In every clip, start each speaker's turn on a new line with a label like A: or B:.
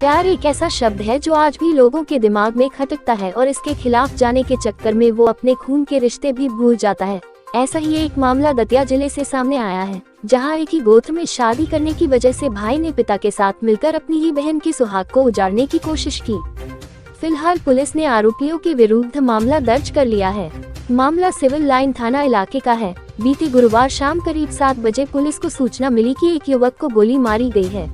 A: प्यार एक ऐसा शब्द है जो आज भी लोगों के दिमाग में खटकता है और इसके खिलाफ जाने के चक्कर में वो अपने खून के रिश्ते भी भूल जाता है। ऐसा ही एक मामला दतिया जिले से सामने आया है, जहां एक ही गोत्र में शादी करने की वजह से भाई ने पिता के साथ मिलकर अपनी ही बहन की सुहाग को उजाड़ने की कोशिश की। फिलहाल पुलिस ने आरोपियों के विरुद्ध मामला दर्ज कर लिया है। मामला सिविल लाइन थाना इलाके का है। बीते गुरुवार शाम करीब 7 बजे पुलिस को सूचना मिली कि एक युवक को गोली मारी गई है।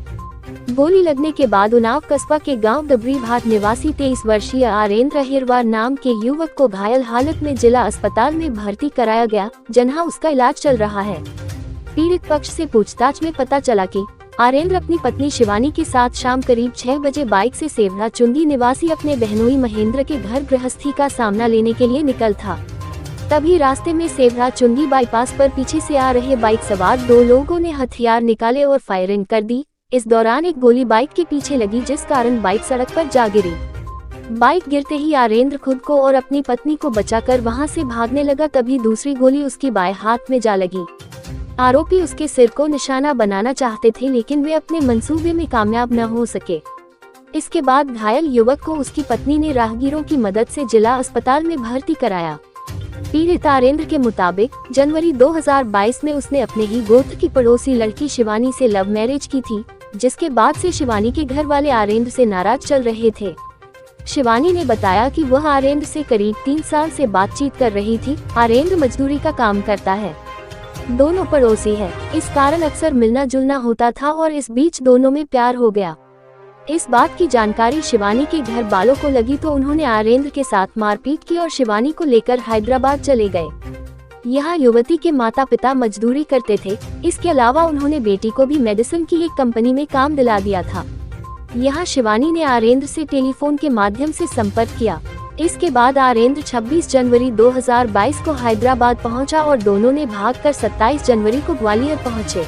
A: गोली लगने के बाद उन्नाव कस्बा के गांव डबरी भाट निवासी 23 वर्षीय आरेंद्र अहिरवार नाम के युवक को घायल हालत में जिला अस्पताल में भर्ती कराया गया, जहां उसका इलाज चल रहा है। पीड़ित पक्ष से पूछताछ में पता चला कि आरेंद्र अपनी पत्नी शिवानी के साथ शाम करीब 6 बजे बाइक से सेवरा चुंगी निवासी अपने बहनोई महेंद्र के घर गृहस्थी का सामना लेने के लिए निकल था। तभी रास्ते में सेवरा चुंगी बाईपास पर पीछे से आ रहे बाइक सवार 2 लोगों ने हथियार निकाले और फायरिंग कर दी। इस दौरान एक गोली बाइक के पीछे लगी, जिस कारण बाइक सड़क पर जा गिरी। बाइक गिरते ही आरेंद्र खुद को और अपनी पत्नी को बचाकर वहां से भागने लगा, तभी दूसरी गोली उसकी बाएं हाथ में जा लगी। आरोपी उसके सिर को निशाना बनाना चाहते थे, लेकिन वे अपने मंसूबे में कामयाब न हो सके। इसके बाद घायल युवक को उसकी पत्नी ने राहगीरों की मदद से जिला अस्पताल में भर्ती कराया। पीड़ित आरेंद्र के मुताबिक जनवरी 2022 में उसने अपने ही गोत्र की पड़ोसी लड़की शिवानी से लव मैरिज की थी, जिसके बाद से शिवानी के घर वाले आरेंद्र से नाराज चल रहे थे। शिवानी ने बताया कि वह आरेंद्र से करीब 3 साल से बातचीत कर रही थी। आरेंद्र मजदूरी का काम करता है, दोनों पड़ोसी हैं, इस कारण अक्सर मिलना जुलना होता था और इस बीच दोनों में प्यार हो गया। इस बात की जानकारी शिवानी के घर वालों को लगी तो उन्होंने आरेंद्र के साथ मारपीट की और शिवानी को लेकर हैदराबाद चले गए। यहाँ युवती के माता पिता मजदूरी करते थे। इसके अलावा उन्होंने बेटी को भी मेडिसिन की एक कंपनी में काम दिला दिया था। यहाँ शिवानी ने आरेंद्र से टेलीफोन के माध्यम से संपर्क किया। इसके बाद आरेंद्र 26 जनवरी 2022 को हैदराबाद पहुंचा और दोनों ने भागकर 27 जनवरी को ग्वालियर पहुंचे।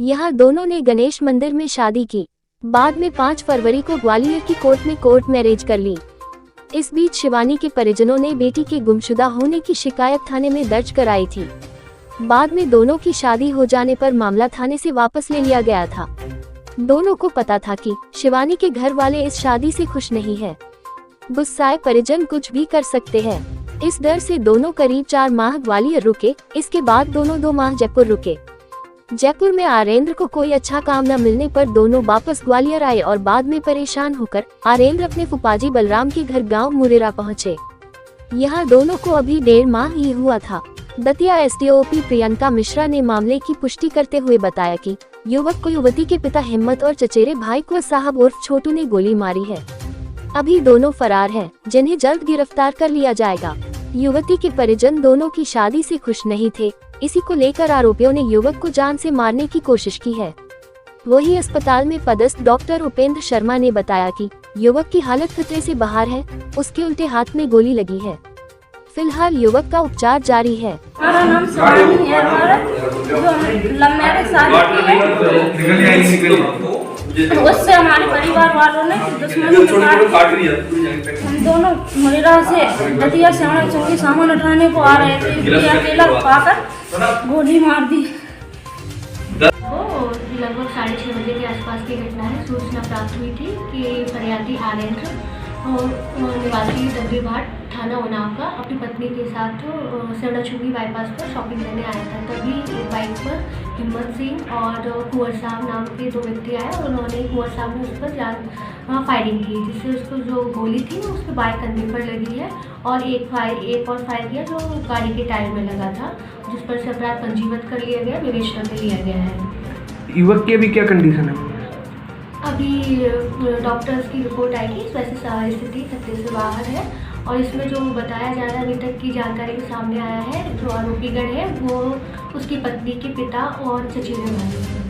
A: यहाँ दोनों ने गणेश मंदिर में शादी की। बाद में 5 फरवरी को ग्वालियर की कोर्ट में कोर्ट मैरिज कर ली। इस बीच शिवानी के परिजनों ने बेटी के गुमशुदा होने की शिकायत थाने में दर्ज कराई थी। बाद में दोनों की शादी हो जाने पर मामला थाने से वापस ले लिया गया था। दोनों को पता था कि शिवानी के घर वाले इस शादी से खुश नहीं है। गुस्साए परिजन कुछ भी कर सकते हैं। इस डर से दोनों करीब 4 माह ग्वालियर रुके। इसके बाद दोनों 2 माह जयपुर रुके। जयपुर में आरेंद्र को कोई अच्छा काम न मिलने पर दोनों वापस ग्वालियर आए और बाद में परेशान होकर आरेंद्र अपने फुफाजी बलराम के घर गांव मुरेरा पहुंचे। यहां दोनों को अभी 1.5 माह ही हुआ था। दतिया एसडीओपी प्रियंका मिश्रा ने मामले की पुष्टि करते हुए बताया कि युवक को युवती के पिता हिम्मत और चचेरे भाई को साहब उर्फ छोटू ने गोली मारी है। अभी दोनों फरार हैं, जिन्हें जल्द गिरफ्तार कर लिया जाएगा। युवती के परिजन दोनों की शादी से खुश नहीं थे। इसी को लेकर आरोपियों ने युवक को जान से मारने की कोशिश की है। वहीं अस्पताल में पदस्थ डॉक्टर उपेंद्र शर्मा ने बताया कि युवक की हालत खतरे से बाहर है, उसके उल्टे हाथ में गोली लगी है। फिलहाल युवक का उपचार जारी है।
B: हमारा नाम शिवानी है। हमारा जो लव मैरिज शादी है, उससे हमारे परिवार वालों ने दुश्मनी हम दोनों मुरेरा से दतिया सेवरा चौकी सामान उठाने को आ रहे थे। अकेला पाकर गोली मार दी।
C: लगभग 6:30 बजे के आसपास की घटना है। सूचना प्राप्त हुई थी कि फरियादी आरेंद्र और निवासी डबरी भाट थाना उन्नाव का अपनी पत्नी के साथ सेवरा चुंगी बाईपास पर शॉपिंग करने आया था। तभी एक बाइक पर हिम्मत सिंह और कुंवर साहब नाम के 2 व्यक्ति आए और उन्होंने कुंवर साहब ने उस पर फायरिंग की, जिससे उसको जो गोली थी वो उसके बाएं कंधे पर लगी है और एक और फायर किया जो गाड़ी के टायर में लगा था, जिस पर से अपराध पंजीबद्ध कर लिया गया, विवेचना में लिया गया है।
D: युवक की अभी क्या कंडीशन है?
C: अभी डॉक्टर्स की रिपोर्ट आएगी, वैसे स्थिति खतरे से बाहर है और इसमें जो बताया जा रहा है, अभी तक की जानकारी के सामने आया है, जो आरोपीगण है वो उसकी पत्नी के पिता और चचेरे भाई हैं।